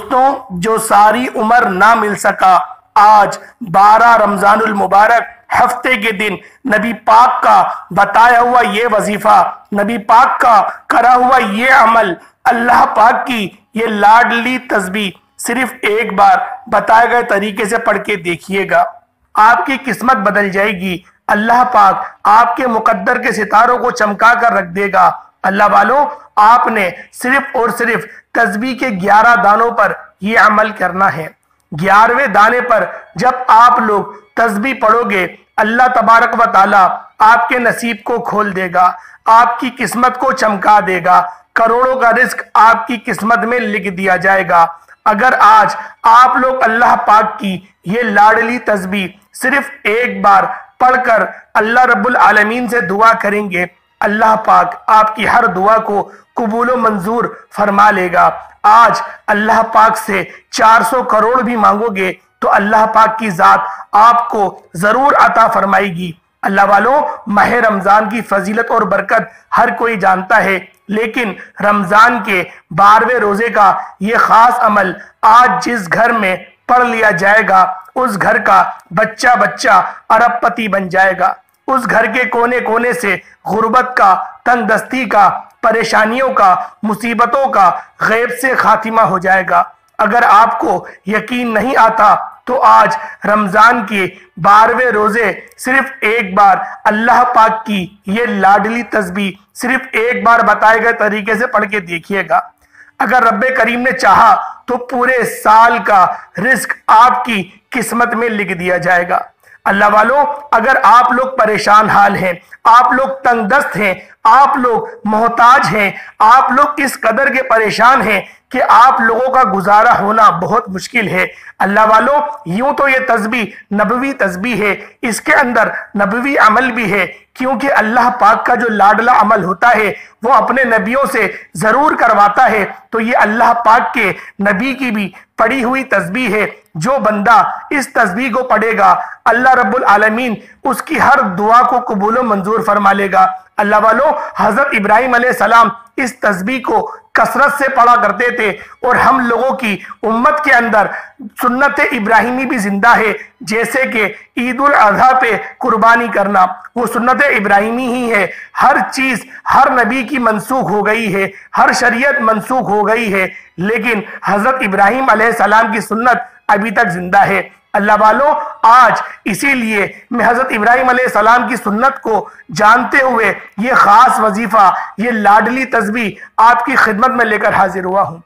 दोस्तों, जो सारी उम्र ना मिल सका, आज 12 रमजानुल मुबारक हफ्ते के दिन नबी पाक का बताया हुआ ये वजीफा, नबी पाक का करा हुआ ये अमल, अल्लाह पाक की ये लाडली तस्बीह सिर्फ एक बार बताए गए तरीके से पढ़ के देखिएगा, आपकी किस्मत बदल जाएगी। अल्लाह पाक आपके मुकद्दर के सितारों को चमका कर रख देगा। अल्लाह वालों, आपने सिर्फ और सिर्फ तस्बीह के 11 दानों पर यह अमल करना है। 11वें दाने पर जब आप लोग तस्बीह पढ़ोगे, अल्लाह तबारक व ताला आपके नसीब को खोल देगा, आपकी किस्मत को चमका देगा, करोड़ों का रिस्क आपकी किस्मत में लिख दिया जाएगा। अगर आज आप लोग अल्लाह पाक की ये लाडली तस्बीह सिर्फ एक बार पढ़कर अल्लाह रब्बुल आलमीन से दुआ करेंगे, अल्लाह पाक आपकी हर दुआ को कबूल मंजूर फरमा लेगा। आज अल्लाह पाक से 400 करोड़ भी मांगोगे तो अल्लाह पाक की जात आपको जरूर अता फरमाएगी। अल्लाह वालों, माह रमजान की फजीलत और बरकत हर कोई जानता है, लेकिन रमजान के 12वें रोजे का ये खास अमल आज जिस घर में पढ़ लिया जाएगा, उस घर का बच्चा बच्चा अरबपति बन जाएगा। उस घर के कोने कोने से गुर्बत का, तंगदस्ती का, परेशानियों का, मुसीबतों का गैब से खातिमा हो जाएगा। अगर आपको यकीन नहीं आता तो आज रमजान के 12वें रोजे सिर्फ एक बार अल्लाह पाक की ये लाडली तस्बीह सिर्फ एक बार बताए गए तरीके से पढ़ के देखिएगा। अगर रब्बे करीम ने चाहा तो पूरे साल का रिस्क आपकी किस्मत में लिख दिया जाएगा। अल्लाह वालों, अगर आप लोग परेशान हाल हैं, आप लोग तंगदस्त हैं, आप लोग मोहताज हैं, आप लोग इस कदर के परेशान हैं कि आप लोगों का गुजारा होना बहुत मुश्किल है, अल्लाह वालों, यूं तो ये तस्बीह नबवी तस्बीह है, इसके अंदर नबवी अमल भी है, क्योंकि अल्लाह पाक का जो लाडला अमल होता है वो अपने नबियों से जरूर करवाता है। तो ये अल्लाह पाक के नबी की भी पढ़ी हुई तस्बीह है। जो बंदा इस तस्बीह को पढ़ेगा, अल्लाह रब्बुल आलमीन उसकी हर दुआ को कबूल मंजूर फरमा लेगा। अल्लाह वालों, हजरत इब्राहिम अलैहिस्सलाम इस तस्बीह को कसरत से पढ़ा करते थे और हम लोगों की उम्मत के अंदर सुन्नत इब्राहिमी भी जिंदा है, जैसे कि ईद उल अजहा पे कुर्बानी करना, वो सुन्नत इब्राहिमी ही है। हर चीज हर नबी की मनसूख हो गई है, हर शरीयत मनसूख हो गई है, लेकिन हजरत इब्राहिम अलैहिस्सलाम की सुन्नत अभी तक जिंदा है। अल्लाह वालों, आज इसीलिए मैं हजरत इब्राहिम अलैहिस्सलाम की सुन्नत को जानते हुए ये खास वजीफा, ये लाडली तस्बीह आपकी खिदमत में लेकर हाजिर हुआ हूँ।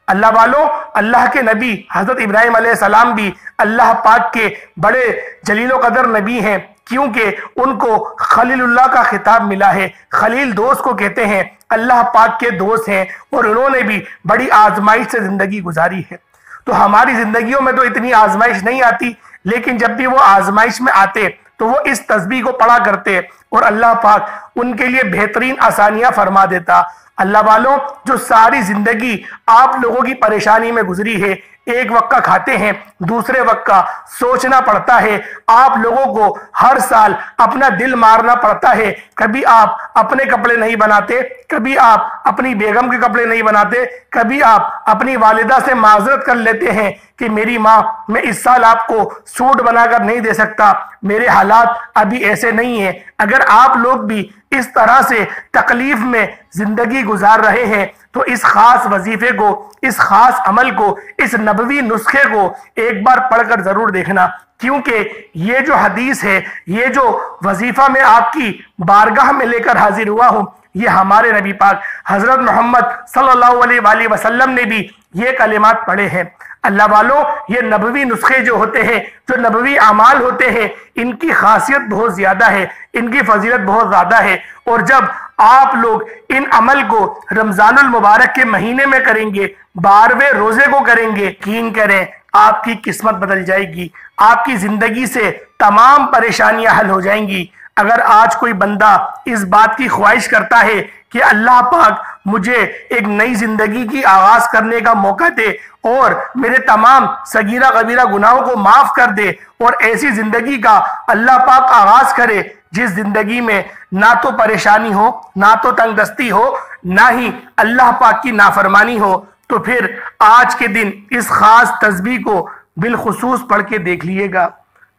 अल्लाह वालों, अल्लाह के नबी हजरत इब्राहिम अलैहिस्सलाम भी अल्लाह पाक के बड़े जलीलो कदर नबी हैं, क्योंकि उनको खलीलुल्लाह का खिताब मिला है। खलील दोस्त को कहते हैं, अल्लाह पाक के दोस्त हैं और उन्होंने भी बड़ी आजमाइश से जिंदगी गुजारी है। तो हमारी जिंदगियों में तो इतनी आजमाइश नहीं आती, लेकिन जब भी वो आजमाइश में आते तो वो इस तस्बीह को पढ़ा करते और अल्लाह पाक उनके लिए बेहतरीन आसानियां फरमा देता। अल्लाह वालों, जो सारी जिंदगी आप लोगों की परेशानी में गुजरी है, एक वक्त का खाते हैं, दूसरे वक्त का सोचना पड़ता है, आप लोगों को हर साल अपना दिल मारना पड़ता है। कभी आप अपने कपड़े नहीं बनाते, कभी आप अपनी बेगम के कपड़े नहीं बनाते, कभी आप अपनी वालिदा से माजरत कर लेते हैं कि मेरी माँ, मैं इस साल आपको सूट बनाकर नहीं दे सकता, मेरे हालात अभी ऐसे नहीं है। अगर आप लोग भी इस तरह से तकलीफ में जिंदगी गुजार रहे हैं तो इस खास वजीफे को, इस खास अमल को, इस नबवी नुस्खे को एक बार पढ़कर जरूर देखना, क्योंकि ये जो हदीस है, ये जो वजीफा में आपकी बारगाह में लेकर हाजिर हुआ हूँ, ये हमारे नबी पाक हजरत मोहम्मद सल्लल्लाहु अलैहि वसल्लम ने भी ये कलिमात पढ़े हैं। अल्लाह वालों, ये नबवी नुस्खे जो होते हैं, जो नबवी अमाल होते हैं, इनकी खासियत बहुत ज्यादा है, इनकी फजीलत बहुत ज्यादा है। और जब आप लोग इन अमल को रमजानुल मुबारक के महीने में करेंगे, 12वें रोजे को करेंगे, यकीन करें आपकी किस्मत बदल जाएगी, आपकी जिंदगी से तमाम परेशानियां हल हो जाएंगी। अगर आज कोई बंदा इस बात की ख्वाहिश करता है कि अल्लाह पाक मुझे एक नई जिंदगी की आगाज करने का मौका दे और मेरे तमाम सगीरा कबीरा गुनाहों को माफ कर दे और ऐसी जिंदगी का अल्लाह पाक आगाज करे जिस जिंदगी में ना तो परेशानी हो, ना तो तंगदस्ती हो, ना ही अल्लाह पाक की नाफरमानी हो, तो फिर आज के दिन इस खास तस्बीह को बिलखुसूस पढ़ के देख लीजिएगा।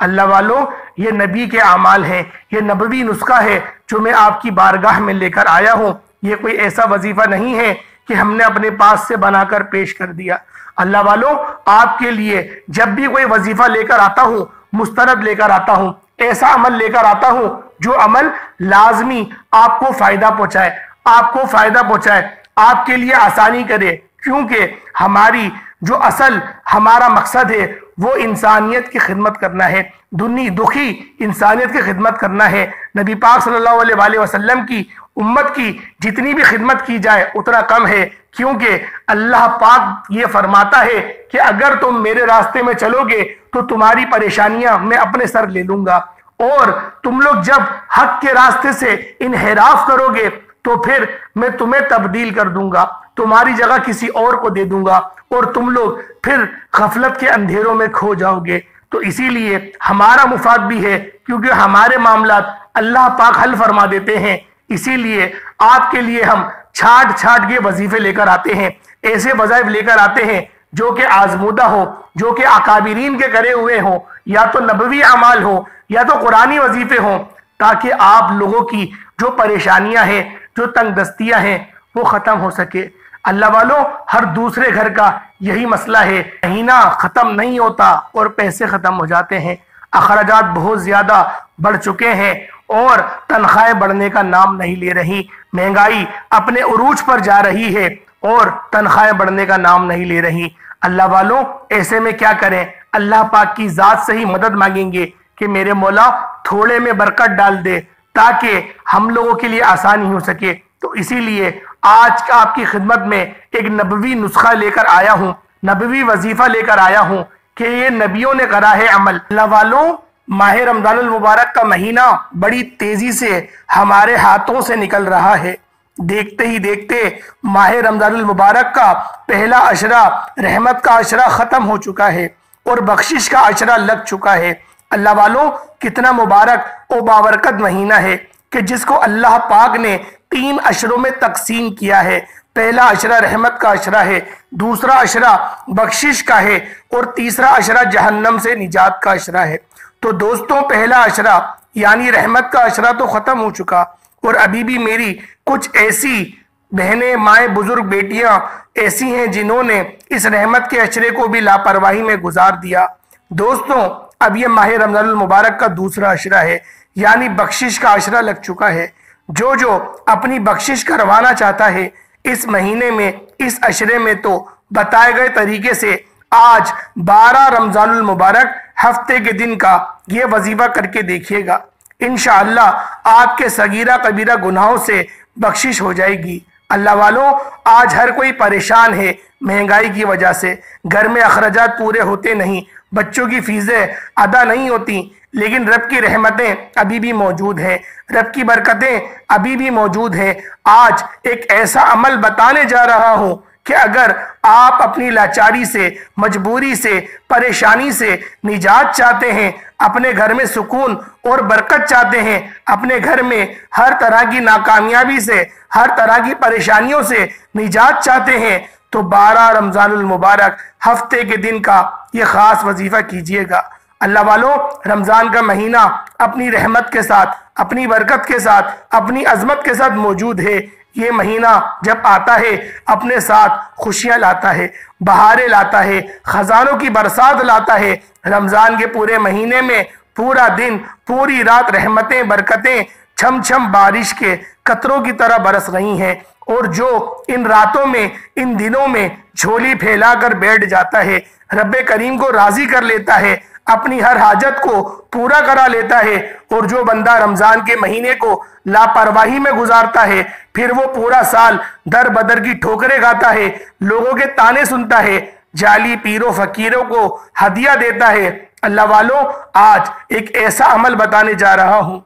अल्लाह वालों, ये नबी के अमाल है, ये नबवी नुस्खा है जो मैं आपकी बारगाह में लेकर आया हूँ। ये कोई ऐसा वजीफा नहीं है कि हमने अपने पास से बनाकर पेश कर दिया। अल्लाह वालों, आपके लिए जब भी कोई वजीफा लेकर आता हूँ, मुस्तरद लेकर आता हूँ, ऐसा अमल लेकर आता हूँ जो अमल लाजमी आपको फायदा पहुंचाए, आपको फायदा पहुंचाए, आपके लिए आसानी करे, क्योंकि हमारी जो असल हमारा मकसद है वो इंसानियत की खिदमत करना है, दुखी इंसानियत की खिदमत करना है। नबी पाक सल्लल्लाहु अलैहि वसल्लम की उम्मत की जितनी भी खिदमत की जाए उतना कम है, क्योंकि अल्लाह पाक ये फरमाता है कि अगर तुम मेरे रास्ते में चलोगे तो तुम्हारी परेशानियां मैं अपने सर ले लूंगा, और तुम लोग जब हक के रास्ते से इनहिराफ करोगे तो फिर मैं तुम्हें तब्दील कर दूंगा, तुम्हारी जगह किसी और को दे दूंगा, और तुम लोग फिर गफलत के अंधेरों में खो जाओगे। तो इसीलिए हमारा मुफाद भी है, क्योंकि हमारे मामलात अल्लाह पाक हल फरमा देते हैं। इसीलिए आपके लिए हम छाट छाट के वजीफे लेकर आते हैं, ऐसे वज़ाइफ लेकर आते हैं जो कि आजमूदा हो, जो कि अकाबिरीन के करे हुए हो, या तो नबवी अमाल हो या तो कुरानी वजीफे हो, ताकि आप लोगों की जो परेशानियां हैं, जो तंगदस्तियां हैं, वो खत्म हो सके। अल्लाह वालों, हर दूसरे घर का यही मसला है, महीना खत्म नहीं होता और पैसे खत्म हो जाते हैं, अखराजात बहुत ज्यादा बढ़ चुके हैं और तनख्वाहें बढ़ने का नाम नहीं ले रही, महंगाई अपने उरूज पर जा रही है और तनख्वाहें बढ़ने का नाम नहीं ले रही। अल्लाह वालों, ऐसे में क्या करें? अल्लाह पाक की जात से ही मदद मांगेंगे कि मेरे मौला थोड़े में बरकत डाल दे, ताकि हम लोगों के लिए आसानी हो सके। तो इसीलिए आज आपकी खिदमत में एक नबवी नुस्खा लेकर आया हूँ, नबवी वजीफा लेकर आया हूँ कि ये नबियों ने करा है अमल। अल्लाह वालों, माह रमजानुल मुबारक का महीना बड़ी तेजी से हमारे हाथों से निकल रहा है। देखते ही देखते माह रमजानुल मुबारक का पहला अशरा, रहमत का अशरा खत्म हो चुका है और बख्शिश का अशरा लग चुका है। अल्लाह वालों, कितना मुबारक और बाबरकत महीना है कि जिसको अल्लाह पाक ने 3 अशरों में तकसीम किया है। पहला अशरा रहमत का अशरा है, दूसरा अशरा बख्शिश का है और तीसरा अशरा जहन्नम से निजात का अशरा है। तो दोस्तों, पहला अशरा यानी रहमत का अशरा तो खत्म हो चुका, और अभी भी मेरी कुछ ऐसी बहनें, माएँ, बुजुर्ग, बेटियां ऐसी हैं जिन्होंने इस रहमत के अशरे को भी लापरवाही में गुजार दिया। दोस्तों, अब ये माह रमजानुल मुबारक का दूसरा अशरा है, यानी बख्शिश का अशरा लग चुका है। जो जो अपनी बख्शिश करवाना चाहता है इस महीने में, इस अशरे में, तो बताए गए तरीके से आज 12 रमजानुल मुबारक हफ्ते के दिन का ये वजीफा करके देखिएगा। इंशाअल्लाह आपके सगीरा कबीरा गुनाहों से बख्शिश हो जाएगी। अल्लाह वालों, आज हर कोई परेशान है महंगाई की वजह से, घर में अखराजात पूरे होते नहीं, बच्चों की फीसें अदा नहीं होती, लेकिन रब की रहमतें अभी भी मौजूद हैं, रब की बरकतें अभी भी मौजूद हैं। आज एक ऐसा अमल बताने जा रहा हूं कि अगर आप अपनी लाचारी से, मजबूरी से, परेशानी से निजात चाहते हैं, अपने घर में सुकून और बरकत चाहते हैं, अपने घर में हर तरह की नाकामयाबी से, हर तरह की परेशानियों से निजात चाहते हैं, तो 12 रमजानुल मुबारक हफ्ते के दिन का ये खास वजीफा कीजिएगा। अल्लाह वालों, रमजान का महीना अपनी रहमत के साथ, अपनी बरकत के साथ, अपनी अजमत के साथ मौजूद है। ये महीना जब आता है अपने साथ खुशियां लाता है, बहारें लाता है, खजानों की बरसात लाता है। रमजान के पूरे महीने में पूरा दिन, पूरी रात रहमतें, बरकतें छम छम बारिश के कतरों की तरह बरस रही हैं, और जो इन रातों में, इन दिनों में झोली फैलाकर बैठ जाता है, रब्बे करीम को राजी कर लेता है, अपनी हर हाजत को पूरा करा लेता है। और जो बंदा रमजान के महीने को लापरवाही में गुजारता है, फिर वो पूरा साल दर बदर की ठोकरें खाता है, लोगों के ताने सुनता है, जाली पीरों फकीरों को हदिया देता है। अल्लाह वालों, आज एक ऐसा अमल बताने जा रहा हूं,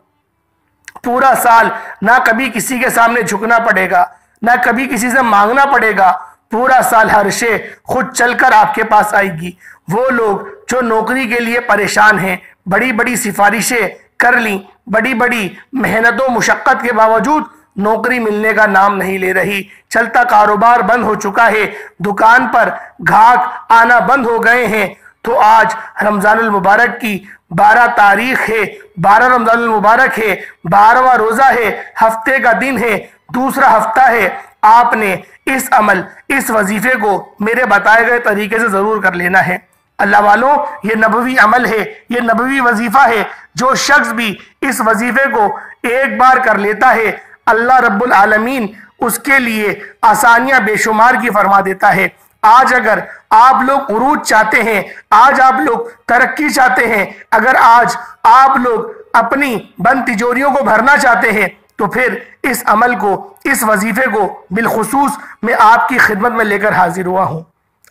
पूरा साल ना कभी किसी के सामने झुकना पड़ेगा, ना कभी किसी से मांगना पड़ेगा, पूरा साल हर शे खुद चलकर आपके पास आएगी। वो लोग जो नौकरी के लिए परेशान हैं, बड़ी बड़ी सिफारिशें कर ली, बड़ी बड़ी मेहनतों मुशक्क़त के बावजूद नौकरी मिलने का नाम नहीं ले रही, चलता कारोबार बंद हो चुका है, दुकान पर ग्राहक आना बंद हो गए हैं। तो आज रमजानुल मुबारक की 12 तारीख है, 12 रमजानुल मुबारक है, 12वां रोजा है, हफ्ते का दिन है, दूसरा हफ्ता है। आपने इस अमल, इस वजीफे को मेरे बताए गए तरीके से जरूर कर लेना है। अल्लाह वालों, ये नबवी अमल है, ये नबवी वजीफा है। जो शख्स भी इस वजीफे को एक बार कर लेता है, अल्लाह रब्बुल आलमीन उसके लिए आसानियां बेशुमार की फरमा देता है। आज अगर आप लोग उरूज चाहते हैं, आज आप लोग तरक्की चाहते हैं, अगर आज आप लोग अपनी बंद तिजोरियों को भरना चाहते हैं, तो फिर इस अमल को, इस वजीफे को बिलखुसूस मैं आपकी खिदमत में लेकर हाजिर हुआ हूं।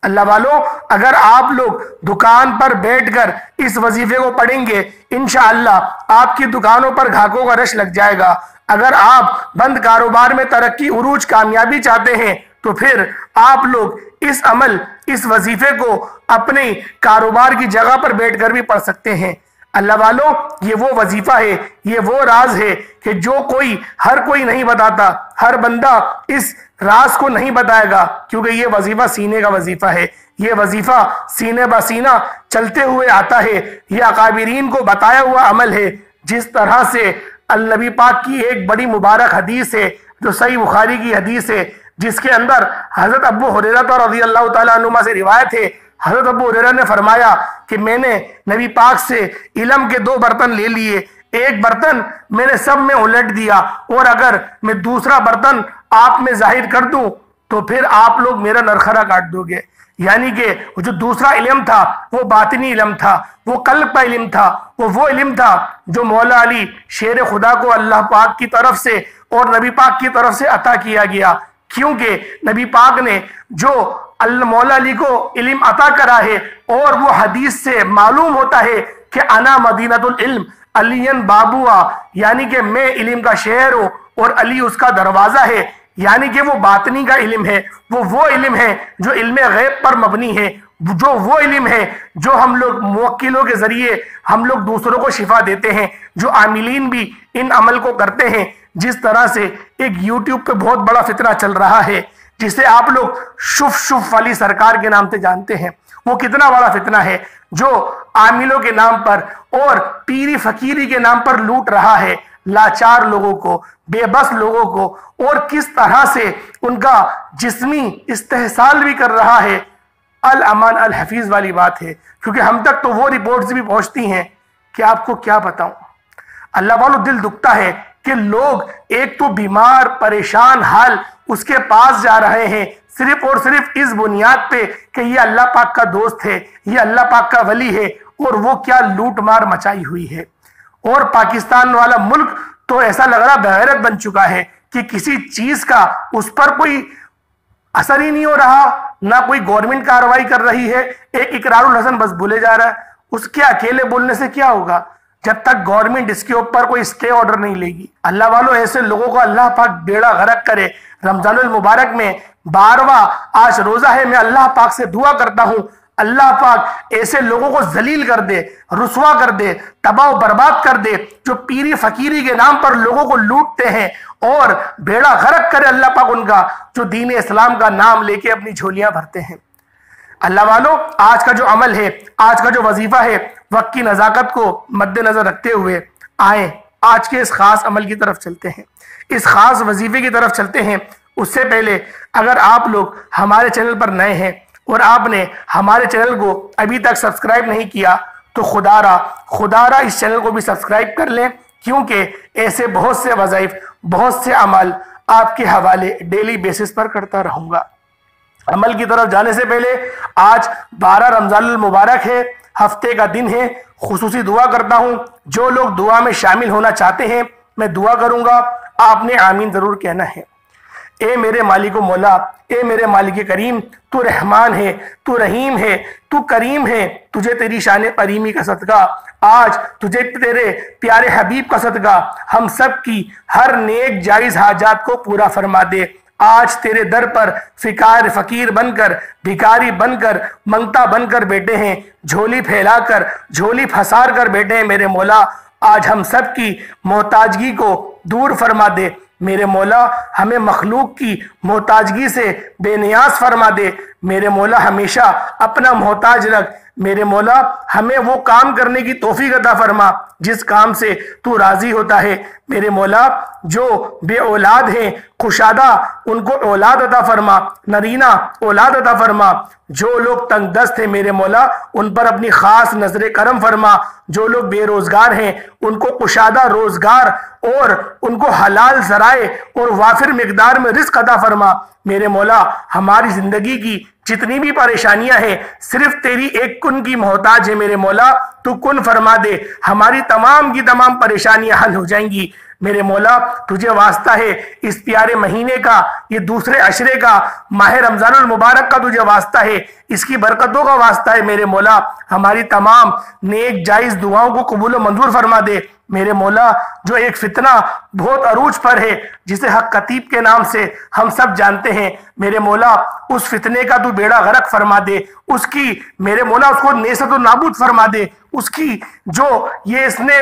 अल्लाह वालों, अगर आप लोग दुकान पर बैठकर इस वजीफे को पढ़ेंगे, इंशाअल्लाह आपकी दुकानों पर ग्राहकों का रश लग जाएगा। अगर आप बंद कारोबार में तरक्की, उरूज, कामयाबी चाहते हैं, तो फिर आप लोग इस अमल, इस वजीफे को अपने कारोबार की जगह पर बैठकर भी पढ़ सकते हैं। अल्लाह वालों, ये वो वजीफा है, ये वो राज है कि जो कोई, हर कोई नहीं बताता, हर बंदा इस राज को नहीं बताएगा, क्योंकि ये वजीफा सीने का वजीफा है। ये वजीफा सीने बसीना चलते हुए आता है। ये अकाबिरीन को बताया हुआ अमल है। जिस तरह से अल-नबी पाक की एक बड़ी मुबारक हदीस है, जो सही बुखारी की हदीस है, जिसके अंदर हजरत अबू हुरैरा रज़ियल्लाहु ताला अन्हुमा से रिवायत है। हजरत अबू हुरैरा ने फरमाया कि मैंने नबी पाक से इल्म के 2 बर्तन ले लिए, एक बर्तन मैंने सब में उलट दिया, और अगर मैं दूसरा बर्तन आप में जाहिर कर दूं तो फिर आप लोग मेरा नरखरा काट दोगे। यानी कि जो दूसरा इल्म था वो बातिनी इल्म था, वो कल्ब का इल्म था, वो इल्म था जो मौला अली शेर खुदा को अल्लाह पाक की तरफ से और नबी पाक की तरफ से अता किया गया। क्योंकि नबी पाक ने जो मौला अली को इल्म अता करा है, और वो हदीस से मालूम होता है कि अना मदीनतुल इल्म अलियन बाबुआ, यानी कि मैं इल्म का शहर हूँ और अली उसका दरवाजा है। यानी कि वो बातनी का इल्म है, वो इल्म है जो इल्म गैब पर मबनी है, जो वो इल्म है जो हम लोग मुवक्किलों के जरिए हम लोग दूसरों को शिफा देते हैं, जो आमिलीन भी इन अमल को करते हैं। जिस तरह से एक यूट्यूब पे बहुत बड़ा फितना चल रहा है, जिसे आप लोग शुफ वाली सरकार के नाम से जानते हैं, वो कितना बड़ा फितना है, जो आमिलों के नाम पर और पीरी फकीरी के नाम पर लूट रहा है लाचार लोगों को, बेबस लोगों को, और किस तरह से उनका जिस्मी इस्तेहसाल भी कर रहा है। अल अमान अल हफीज वाली बात है, क्योंकि हम तक तो वो रिपोर्ट्स भी पहुंचती हैं कि आपको क्या बताऊं, अल्लाह वालों, दिल दुखता है कि लोग एक तो बीमार परेशान हाल उसके पास जा रहे हैं, सिर्फ और सिर्फ इस बुनियाद पे कि ये अल्लाह पाक का दोस्त है, ये अल्लाह पाक का वली है, और वो क्या लूट मार मचाई हुई है। और पाकिस्तान वाला मुल्क तो ऐसा लग रहा बेगैरत बन चुका है कि किसी चीज का उस पर कोई असर ही नहीं हो रहा, ना कोई गवर्नमेंट कार्रवाई कर रही है। एक इकरारुल हसन बस बोले जा रहा है, उसके अकेले बोलने से क्या होगा जब तक गवर्नमेंट इसके ऊपर कोई स्टे ऑर्डर नहीं लेगी। अल्लाह वालों, ऐसे लोगों को अल्लाह पाक बेड़ा गर्क करे। रमजानुल मुबारक में 12वां आज रोजा है, मैं अल्लाह पाक से दुआ करता हूं, अल्लाह पाक ऐसे लोगों को जलील कर दे, रुसवा कर दे, तबाह बर्बाद कर दे, जो पीरी फकीरी के नाम पर लोगों को लूटते हैं, और बेड़ा गर्क करे अल्लाह पाक उनका, जो दीन इस्लाम का नाम लेके अपनी झोलियां भरते हैं। अल्लाह वालों, आज का जो अमल है, आज का जो वजीफा है, वक्त की नज़ाकत को मद्देनजर रखते हुए आए आज के इस खास अमल की तरफ चलते हैं, इस खास वजीफे की तरफ चलते हैं। उससे पहले अगर आप लोग हमारे चैनल पर नए हैं और आपने हमारे चैनल को अभी तक सब्सक्राइब नहीं किया, तो खुदारा इस चैनल को भी सब्सक्राइब कर लें, क्योंकि ऐसे बहुत से वज़ाइफ, बहुत से अमल आपके हवाले डेली बेसिस पर करता रहूँगा। अमल की तरफ जाने से पहले आज 12 रमजानुल मुबारक है, हफ्ते का दिन है। खुसूसी दुआ करता हूँ, जो लोग दुआ में शामिल होना चाहते हैं, मैं दुआ करूँगा, आपने आमीन ज़रूर कहना है। ए मेरे मालिक मौला, ए मेरे मालिक करीम, तू रहमान है, तू रहीम है, तू करीम है, तुझे तेरी शान करीमी का सदका, आज तुझे तेरे प्यारे हबीब का सदका हम सब की हर नेक जायज़ हाजात को पूरा फरमा दे। आज तेरे दर पर फिकार फकीर बनकर, भिखारी बनकर, मंगता बनकर बैठे हैं, झोली फैलाकर, झोली फसार कर बैठे हैं मेरे मौला। आज हम सब की मोहताजगी को दूर फरमा दे, मेरे मौला हमें मखलूक की मोहताजगी से बेनियाज फरमा दे। मेरे मौला हमेशा अपना मोहताज रख। मेरे मौला हमें वो काम करने की तौफीक अता फरमा जिस काम से तू राजी होता है। मेरे मौला जो बे औलाद हैं खुशादा उनको औलाद अता फरमा, नरीना औलाद अता फरमा। जो लोग तंगदस्त हैं मेरे मौला उन पर अपनी खास नजर करम फरमा। जो लोग बेरोजगार हैं उनको कुशादा रोजगार और उनको हलाल जराए और वाफिर मिकदार में रिस्क अता फरमा। मेरे मौला हमारी जिंदगी की जितनी भी परेशानियां हैं सिर्फ तेरी एक कुन की मोहताज है। मेरे मौला तू कुन फरमा दे, हमारी तमाम की तमाम परेशानियां हल हो जाएंगी। मेरे मौला तुझे वास्ता है इस प्यारे महीने का, ये दूसरे अशरे का, माह रमजानुल मुबारक का तुझे वास्ता है, इसकी बरकतों का वास्ता है। मेरे मौला हमारी तमाम नेक जायज दुआओं को कबूल व मंजूर फरमा दे। मेरे मौला जो एक फितना बहुत अरूज पर है जिसे हक खतीब के नाम से हम सब जानते हैं, मेरे मौला उस फितने का तू बेड़ा गर्क फरमा दे। उसकी मेरे मौला उसको नेस्त व नाबूद फरमा दे। उसकी जो ये इसने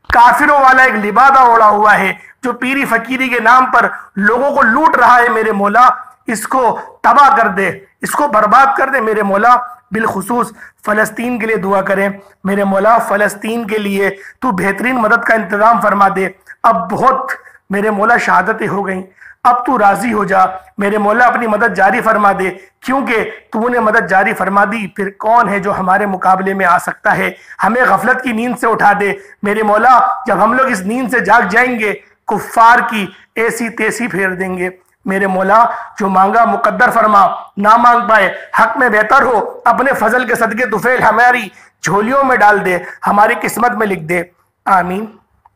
काफिरों वाला एक लिबादा ओढ़ा हुआ है जो पीरी फकीरी के नाम पर लोगों को लूट रहा है, मेरे मौला इसको तबाह कर दे, इसको बर्बाद कर दे। मेरे मौला बिलखुसूस फलस्तीन के लिए दुआ करें। मेरे मौला फलस्तीन के लिए तू बेहतरीन मदद का इंतजाम फरमा दे। अब बहुत मेरे मौला शहादतें हो गई, अब तू राजी हो जा। मेरे मौला अपनी मदद जारी फरमा दे, क्योंकि तूने मदद जारी फरमा दी फिर कौन है जो हमारे मुकाबले में आ सकता है। हमें गफलत की नींद से उठा दे। मेरे मौला जब हम लोग इस नींद से जाग जाएंगे कुफ्फार की ऐसी तेसी फेर देंगे। मेरे मौला जो मांगा मुकद्दर फरमा, ना मांग पाए हक में बेहतर हो, अपने फजल के सदके तुफेल हमारी झोलियों में डाल दे, हमारी किस्मत में लिख दे। आमीन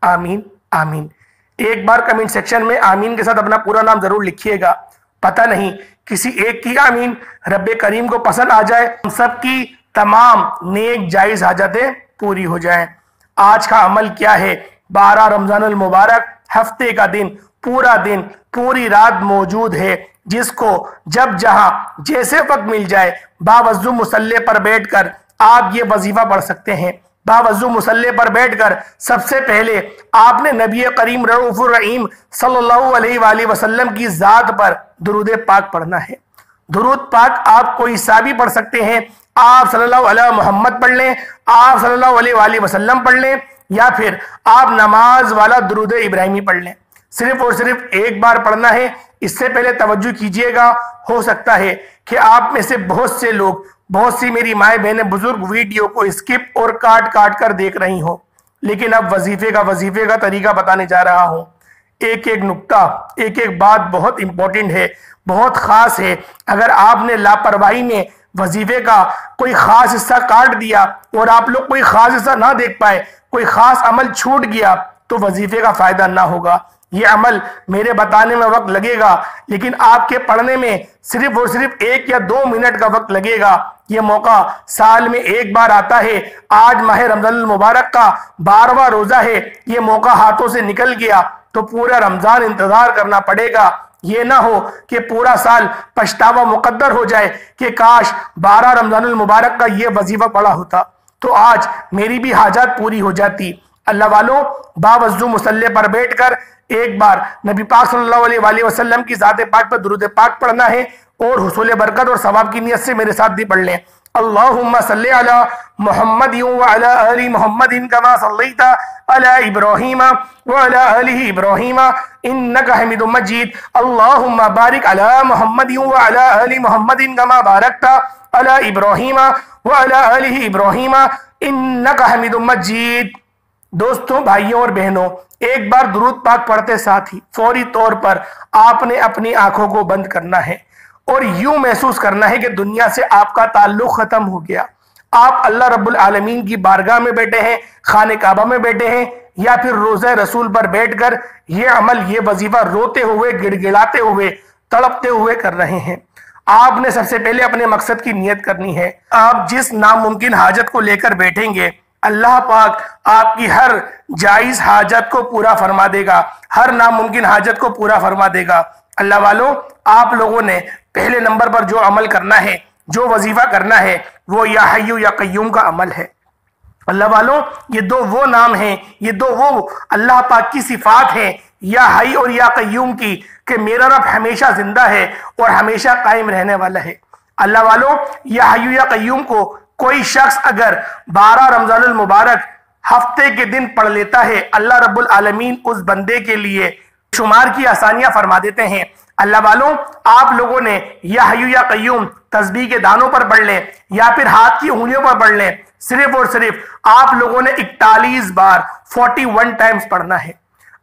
आमीन आमीन। एक बार कमेंट सेक्शन में आमीन के साथ अपना पूरा नाम जरूर लिखिएगा। पता नहीं किसी एक की आमीन रब्बे करीम को पसंद आ जाए, हम सब की तमाम नेक जायज हाजतें पूरी हो जाएं। आज का अमल क्या है? 12 रमजानुल मुबारक हफ्ते का दिन, पूरा दिन पूरी रात मौजूद है, जिसको जब जहां जैसे वक्त मिल जाए बावजू मुसल्ले पर बैठकर आप ये वजीफा पढ़ सकते हैं। बावजू मुसल्ले पर बैठकर सबसे पहले आपने नबी करीम रऊफुर रहीम सल्लल्लाहु अलैहि वसल्लम की जात पर दुरूद पाक पढ़ना है। दुरूद पाक आप कोई सा भी पढ़ सकते हैं। आप सल्लल्लाहु अलैहि मोहम्मद पढ़ लें, आप सल्लल्लाहु अलैहि वसल्लम पढ़ लें, या फिर आप नमाज वाला दुरूद इब्राहिमी पढ़ लें। सिर्फ और सिर्फ एक बार पढ़ना है। इससे पहले तवज्जो कीजिएगा, हो सकता है कि आप में से बहुत से लोग, बहुत सी मेरी माए बहनें बुजुर्ग वीडियो को स्किप और काट काट कर देख रही हो, लेकिन अब वजीफे का तरीका बताने जा रहा हूं। एक एक नुक्ता, एक एक बात बहुत इंपॉर्टेंट है, बहुत खास है। अगर आपने लापरवाही में वजीफे का कोई खास हिस्सा काट दिया और आप लोग कोई खास हिस्सा ना देख पाए, कोई खास अमल छूट गया, तो वजीफे का फायदा ना होगा। ये अमल मेरे बताने में वक्त लगेगा, लेकिन आपके पढ़ने में सिर्फ और सिर्फ 1 या 2 मिनट का वक्त लगेगा। ये मौका साल में एक बार आता है। आज माह रमजानुल मुबारक का 12वां रोजा है। ये मौका हाथों से निकल गया तो पूरा रमजान इंतजार करना पड़ेगा। ये ना हो कि पूरा साल पछतावा मुकद्दर हो जाए कि काश 12 रमजानुल मुबारक का ये वजीफा पढ़ा होता तो आज मेरी भी हाजात पूरी हो जाती। अल्लाह वालों, बावजू मुसल्ले पर बैठकर एक बार नबी पाक सल्लल्लाहु अलैहि वसल्लम की ज़ात पाक पर दुरूद पाक पढ़ना है और हुसूल बरकत और सवाब की नियत से मेरे साथ भी पढ़ लें। अल्लाहुम्मा सल्ली अला मुहम्मदिन व अला आलि मुहम्मदिन कमा सल्लैता अला इब्राहीम व अला आलि इब्राहीम इन्नका हमीदुम मजीद। अल्लाहुम्मा बारिक अला मुहम्मदिन व अला आलि मुहम्मदिन कमा बारकता अला इब्राहीम व अला आलि इब्राहीम इन्नका हमीदुम मजीद। दोस्तों, भाइयों और बहनों, एक बार दुरूद पाक पढ़ते साथ ही फौरी तौर पर आपने अपनी आंखों को बंद करना है और यूं महसूस करना है कि दुनिया से आपका ताल्लुक खत्म हो गया। आप अल्लाह रब्बुल आलमीन की बारगाह में बैठे हैं, खाने काबा में बैठे हैं, या फिर रोज़े रसूल पर बैठकर ये अमल, ये वजीफा रोते हुए, गिड़गिड़ाते हुए, तड़पते हुए कर रहे हैं। आपने सबसे पहले अपने मकसद की नियत करनी है। आप जिस नामुमकिन हाजत को लेकर बैठेंगे, अल्लाह पाक आपकी हर जायज हाजत को पूरा फरमा देगा, हर नामुमकिन हाजत को पूरा फरमा देगा। अल्लाह वालों, आप लोगों ने पहले नंबर पर जो अमल करना है, जो वजीफा करना है, वो या हय्यु या कय्यूम का अमल है। अल्लाह वालों, ये दो वो नाम हैं, ये दो वो अल्लाह पाक की सिफात हैं या हई और या कय्यूम की कि मेरा रब हमेशा जिंदा है और हमेशा कायम रहने वाला है। अल्लाह वालों, या हय्यू या कय्यूम को कोई शख्स अगर 12 रमजानुल मुबारक हफ्ते के दिन पढ़ लेता है, अल्लाह रब्बुल आलमीन उस बंदे के लिए शुमार की आसानियां फरमा देते हैं। अल्लाह वालों, आप लोगों ने या हय्यू या कय्यूम तस्बीह के दानों पर पढ़ लें या फिर हाथ की उंगलियों पर पढ़ लें, सिर्फ और सिर्फ आप लोगों ने 41 बार 41 टाइम्स पढ़ना है।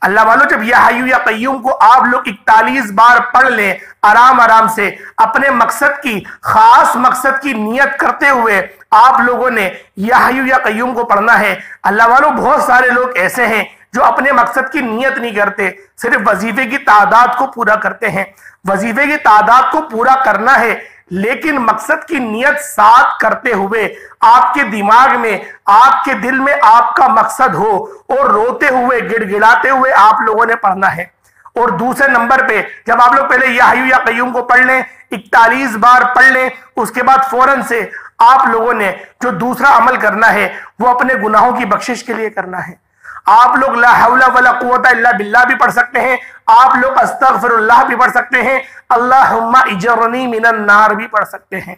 अल्लाह वालों, जब या हय्यू या कय्यूम को आप लोग 41 बार पढ़ लें आराम आराम से, अपने मकसद की, खास मकसद की नियत करते हुए आप लोगों ने या हय्यू या कय्यूम को पढ़ना है। अल्लाह वालों, बहुत सारे लोग ऐसे हैं जो अपने मकसद की नियत नहीं करते, सिर्फ वजीफे की तादाद को पूरा करते हैं। वजीफे की तादाद को पूरा करना है, लेकिन मकसद की नियत साथ करते हुए आपके दिमाग में, आपके दिल में आपका मकसद हो और रोते हुए, गिड़गिड़ाते हुए आप लोगों ने पढ़ना है। और दूसरे नंबर पे जब आप लोग पहले या हय्यू या कय्यूम को पढ़ लें, 41 बार पढ़ लें, उसके बाद फौरन से आप लोगों ने जो दूसरा अमल करना है वो अपने गुनाहों की बख्शिश के लिए करना है। आप लोग ला हौला वला कुव्वता इल्ला बिल्लाह भी पढ़ सकते हैं, आप लोग अस्तगफिरुल्लाह भी पढ़ सकते हैं, अल्लाहुम्मा इजरनी मिनन नार भी पढ़ सकते हैं।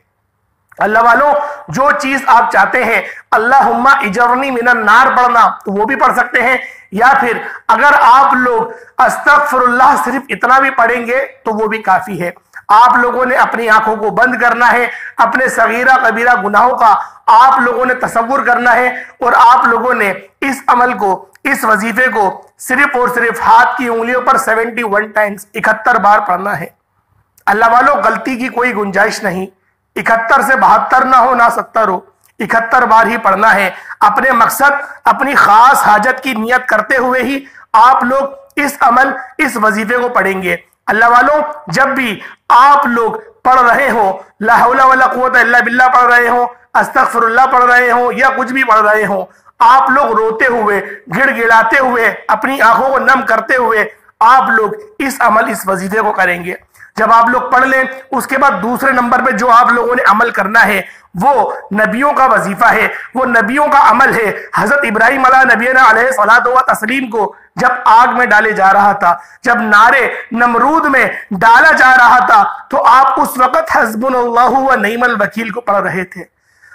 अल्लाह वालों, जो चीज आप चाहते हैं, अल्लाहुम्मा इजरनी मिनन नार पढ़ना, तो वो भी पढ़ सकते हैं, या फिर अगर आप लोग अस्तगफिरुल्लाह सिर्फ इतना भी पढ़ेंगे तो वो भी काफी है। आप लोगों ने अपनी आंखों को बंद करना है, अपने सगीरा कबीरा गुनाहों का आप लोगों ने तसव्वुर करना है और आप लोगों ने इस अमल को, इस वजीफे को सिर्फ और सिर्फ हाथ की उंगलियों पर 71 टाइम्स 71 बार पढ़ना है। अल्लाह वालों, गलती की कोई गुंजाइश नहीं, 71 से 72 ना हो ना 70 हो, 71 बार ही पढ़ना है। अपने मकसद, अपनी खास हाजत की नियत करते हुए ही आप लोग इस अमल, इस वजीफे को पढ़ेंगे। अल्लाह वालों, जब भी आप लोग पढ़ रहे हो, ला हौला वला कुव्वता इल्ला बिल्लाह पढ़ रहे हो, अस्तगफिरुल्लाह पढ़ रहे हो या कुछ भी पढ़ रहे हो, आप लोग रोते हुए, गिड़गिड़ाते हुए, अपनी आंखों को नम करते हुए आप लोग इस अमल, इस वजीफे को करेंगे। जब आप लोग पढ़ लें, उसके बाद दूसरे नंबर पे जो आप लोगों ने अमल करना है वो नबियों का वजीफा है, वो नबियों का अमल है। हजरत इब्राहिम अलैहिस्सलातु व तस्लीम को जब आग में डाले जा रहा था, जब नारे नमरूद में डाला जा रहा था, तो आप उस वक्त हस्बुनल्लाहु व निअमल वकील को पढ़ रहे थे।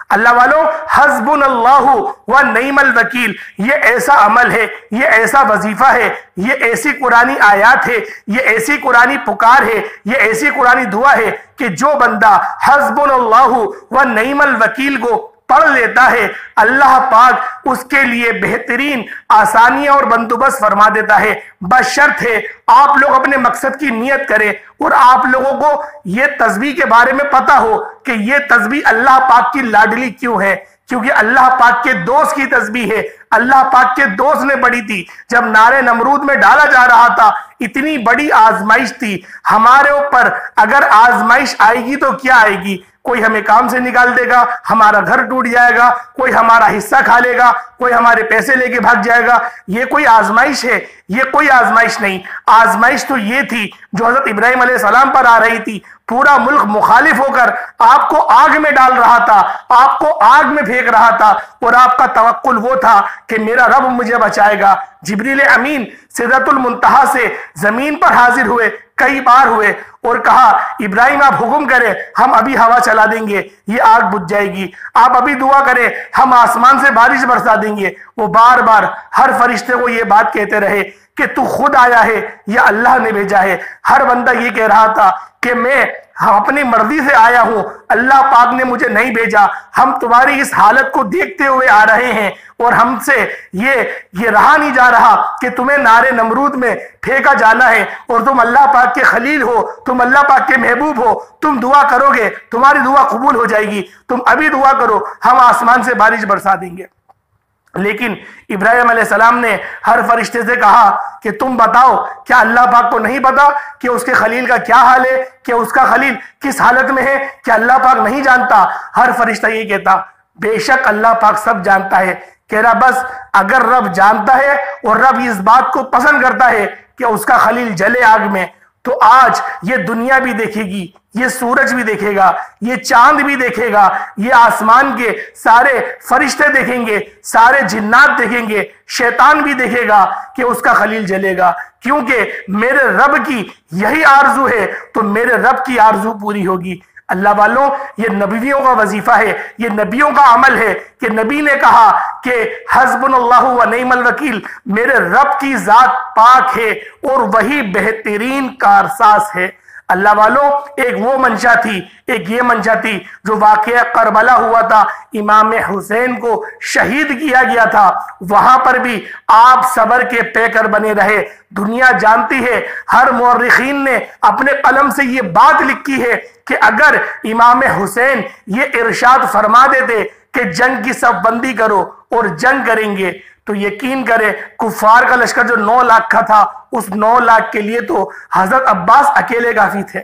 अल्लाह वालों, हस्बुनल्लाहु व निअमल वकील, ये ऐसा अमल है, ये ऐसा वजीफा है, ये ऐसी कुरानी आयात है, ये ऐसी कुरानी पुकार है, ये ऐसी कुरानी दुआ है कि जो बंदा हस्बुनल्लाहु व निअमल वकील को पढ़ लेता है, अल्लाह पाक उसके लिए बेहतरीन आसानियां और बंदोबस्त फरमा देता है। बशर्त है आप लोग अपने मकसद की नियत करें और आप लोगों को ये तस्बीह के बारे में पता हो कि ये तस्बीह अल्लाह पाक की लाडली क्यों है, क्योंकि अल्लाह पाक के दोस्त की तस्बीह है। अल्लाह पाक के दोस्त ने पढ़ी थी जब नारे नमरूद में डाला जा रहा था। इतनी बड़ी आजमाइश थी हमारे ऊपर, अगर आजमाइश आएगी तो क्या आएगी, कोई हमें काम से निकाल देगा, हमारा घर टूट जाएगा, कोई हमारा हिस्सा खा लेगा, कोई हमारे पैसे लेके भाग जाएगा। ये कोई आजमाइश है? ये कोई आजमाइश नहीं। आजमाइश तो ये थी जो हजरत इब्राहिम अलैहिस्सलाम पर आ रही थी। पूरा मुल्क मुखालिफ होकर आपको आग में डाल रहा था, आपको आग में फेंक रहा था, और आपका तवक्कुल वो था कि मेरा रब मुझे बचाएगा। जिब्रील अमीन सिदरतुल मुंतहा से जमीन पर हाजिर हुए, कई बार हुए, और कहा इब्राहिम आप हुक्म करें, हम अभी हवा चला देंगे, ये आग बुझ जाएगी। आप अभी दुआ करें, हम आसमान से बारिश बरसा देंगे। वो बार बार हर फरिश्ते को ये बात कहते रहे कि तू खुद आया है या अल्लाह ने भेजा है। हर बंदा ये कह रहा था कि मैं अपनी मर्जी से आया हूं, अल्लाह पाक ने मुझे नहीं भेजा। हम तुम्हारी इस हालत को देखते हुए आ रहे हैं और हमसे ये रहा नहीं जा रहा कि तुम्हें नारे नमरूद में फेंका जाना है, और तुम अल्लाह पाक के खलील हो, तुम अल्लाह पाक के महबूब हो, तुम दुआ करोगे, तुम्हारी दुआ कबूल हो जाएगी, तुम अभी दुआ करो, हम आसमान से बारिश बरसा देंगे। लेकिन इब्राहिम अलैहिस्सलाम ने हर फरिश्ते से कहा कि तुम बताओ, क्या अल्लाह पाक को नहीं पता कि उसके खलील का क्या हाल है, कि उसका खलील किस हालत में है? क्या अल्लाह पाक नहीं जानता? हर फरिश्ता ये कहता, बेशक अल्लाह पाक सब जानता है। कह रहा बस अगर रब जानता है और रब इस बात को पसंद करता है कि उसका खलील जले आग में, तो आज ये दुनिया भी देखेगी, ये सूरज भी देखेगा, ये चांद भी देखेगा, ये आसमान के सारे फरिश्ते देखेंगे, सारे जिन्नात देखेंगे, शैतान भी देखेगा कि उसका खलील जलेगा। क्योंकि मेरे रब की यही आरजू है तो मेरे रब की आरजू पूरी होगी। अल्लाह वालों, ये नबियों का वजीफा है, ये नबियों का अमल है कि नबी ने कहा कि हस्बुनल्लाहु व निअमल वकील, मेरे रब की जात पाक है और वही बेहतरीन कारसाज है। अल्लाह वालों, एक वो मंशा थी, एक ये मंशा थी जो वाक़या करबला हुआ था, इमाम हुसैन को शहीद किया गया था। वहां पर भी आप सबर के पैकर बने रहे। दुनिया जानती है, हर मुअर्रिखीन ने अपने कलम से ये बात लिखी है कि अगर इमाम हुसैन ये इरशाद फरमा देते कि जंग की सफबंदी करो और जंग करेंगे, तो यकीन करें कुफार का लश्कर जो 9 लाख का था, उस 9 लाख के लिए तो हजरत अब्बास अकेले काफी थे।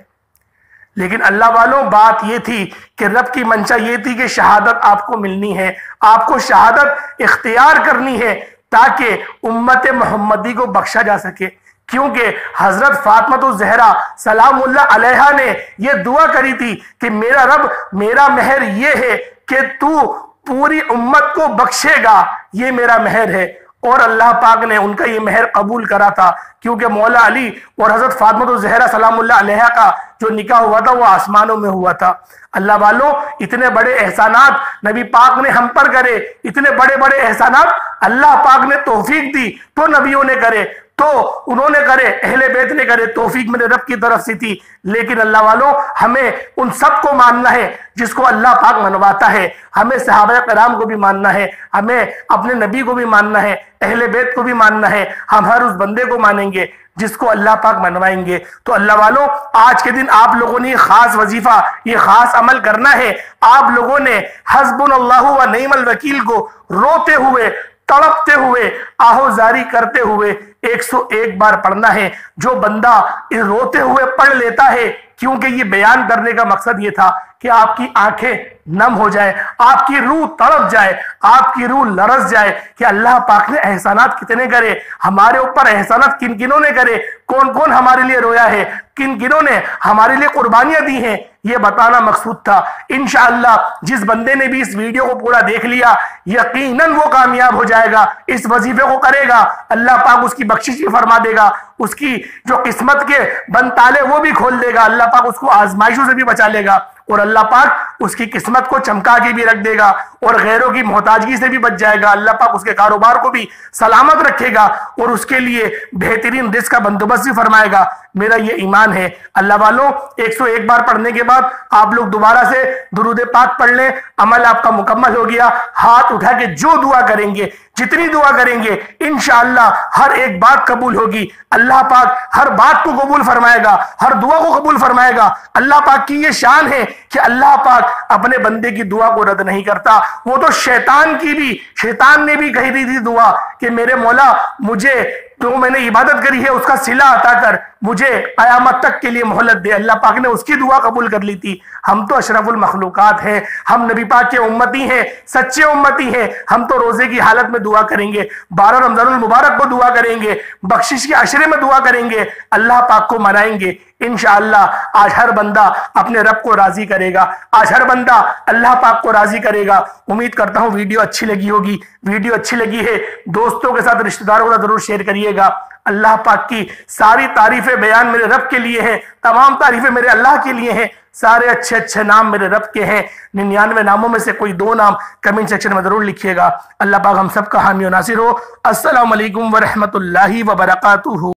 लेकिन अल्लाह वालों, बात यह थी कि रब की मंशा ये थी कि शहादत आपको मिलनी है, आपको शहादत इख्तियार करनी है ताकि उम्मत मोहम्मदी को बख्शा जा सके। क्योंकि हजरत फातिमा ज़हरा सलामुल्लाह अलैहा ने यह दुआ करी थी कि मेरा रब, मेरा मेहर ये है कि तू पूरी उम्मत को बख्शेगा, ये मेरा मेहर है। और अल्लाह पाक ने उनका ये मेहर कबूल करा था, क्योंकि मौला अली और हजरत फातिमा ज़हरा सलामुल्लाह अलैहा का जो निकाह हुआ था वो आसमानों में हुआ था। अल्लाह वालों, इतने बड़े एहसानात नबी पाक ने हम पर करे, इतने बड़े बड़े एहसानात अल्लाह पाक ने तौफीक दी तो नबियों ने करे, तो उन्होंने करे, अहले बैत ने करे, तौफीक मेरे रब की तरफ से थी। लेकिन अल्लाह वालों, हमें उन सबको मानना है जिसको अल्लाह पाक मनवाता है। हमें सहाबा कराम को भी मानना है, हमें अपने नबी को भी मानना है, अहले बैत को भी मानना है। हम हर उस बंदे को मानेंगे जिसको अल्लाह पाक मनवाएंगे। तो अल्लाह वालों, आज के दिन आप लोगों ने खास वजीफा, ये खास अमल करना है। आप लोगों ने हस्बुनल्लाहु व निअमल वकील को रोते हुए, तड़पते हुए, आहोजारी करते हुए 101 बार पढ़ना है। जो बंदा रोते हुए पढ़ लेता है, क्योंकि ये बयान करने का मकसद ये था कि आपकी आंखें नम हो जाए, आपकी रूह तड़प जाए, आपकी रूह लरस जाए कि अल्लाह पाक ने एहसानात कितने करे, हमारे ऊपर एहसानात किन किनों ने करे, कौन कौन हमारे लिए रोया है, किन किनों ने हमारे लिए कुर्बानियां दी हैं, ये बताना मकसूद था। इंशाअल्लाह जिस बंदे ने भी इस वीडियो को पूरा देख लिया, यकीनन वो कामयाब हो जाएगा, इस वजीफे को करेगा, अल्लाह पाक उसकी बख्शिश भी फरमा देगा, उसकी जो किस्मत के बंद ताले वो भी खोल देगा, अल्लाह पाक उसको आजमाइशों से भी बचा लेगा और अल्लाह पाक उसकी किस्मत को चमका के भी रख देगा और गैरों की मोहताजगी से भी बच जाएगा। अल्लाह पाक उसके कारोबार को भी सलामत रखेगा और उसके लिए बेहतरीन रिज़्क़ का बंदोबस्त भी फरमाएगा। मेरा ये ईमान है। अल्लाह वालों, 101 बार पढ़ने के बाद आप लोग दोबारा से दुरूद पाक पढ़ लें, अमल आपका मुकम्मल हो गया। हाथ उठा के जो दुआ करेंगे, जितनी दुआ करेंगे, इंशाअल्लाह हर एक बात कबूल होगी। अल्लाह पाक हर बात को कबूल फरमाएगा, हर दुआ को कबूल फरमाएगा। अल्लाह पाक की ये शान है कि अल्लाह पाक अपने बंदे की दुआ को रद्द नहीं करता। वो तो शैतान ने भी कही थी दुआ कि मेरे मौला, मुझे तो मैंने इबादत करी है उसका सिला अता कर, मुझे कयामत तक के लिए मोहलत दे। अल्लाह पाक ने उसकी दुआ कबूल कर ली थी। हम तो अशरफुल मखलूकात हैं, हम नबी पाक के उम्मती हैं, सच्चे उम्मती हैं। हम तो रोजे की हालत में दुआ करेंगे, 12 रमजानुल मुबारक को दुआ करेंगे, बख्शिश के अशरे में दुआ करेंगे, अल्लाह पाक को मनाएंगे। इंशाअल्लाह आज हर बंदा अपने रब को राजी करेगा, आज हर बंदा अल्लाह पाक को राजी करेगा। उम्मीद करता हूँ वीडियो अच्छी लगी होगी। वीडियो अच्छी लगी है दोस्तों के साथ, रिश्तेदारों के साथ जरूर शेयर करिएगा। अल्लाह पाक की सारी तारीफें बयान मेरे रब के लिए हैं, तमाम तारीफें मेरे अल्लाह के लिए हैं। सारे अच्छे अच्छे नाम मेरे रब के हैं। 99 नामों में से कोई 2 नाम कमेंट सेक्शन में जरूर लिखिएगा। अल्लाह पाक हम सब का हामी और नासिर हो। अस्सलामु अलैकुम व रहमतुल्लाहि व बरकातुहू।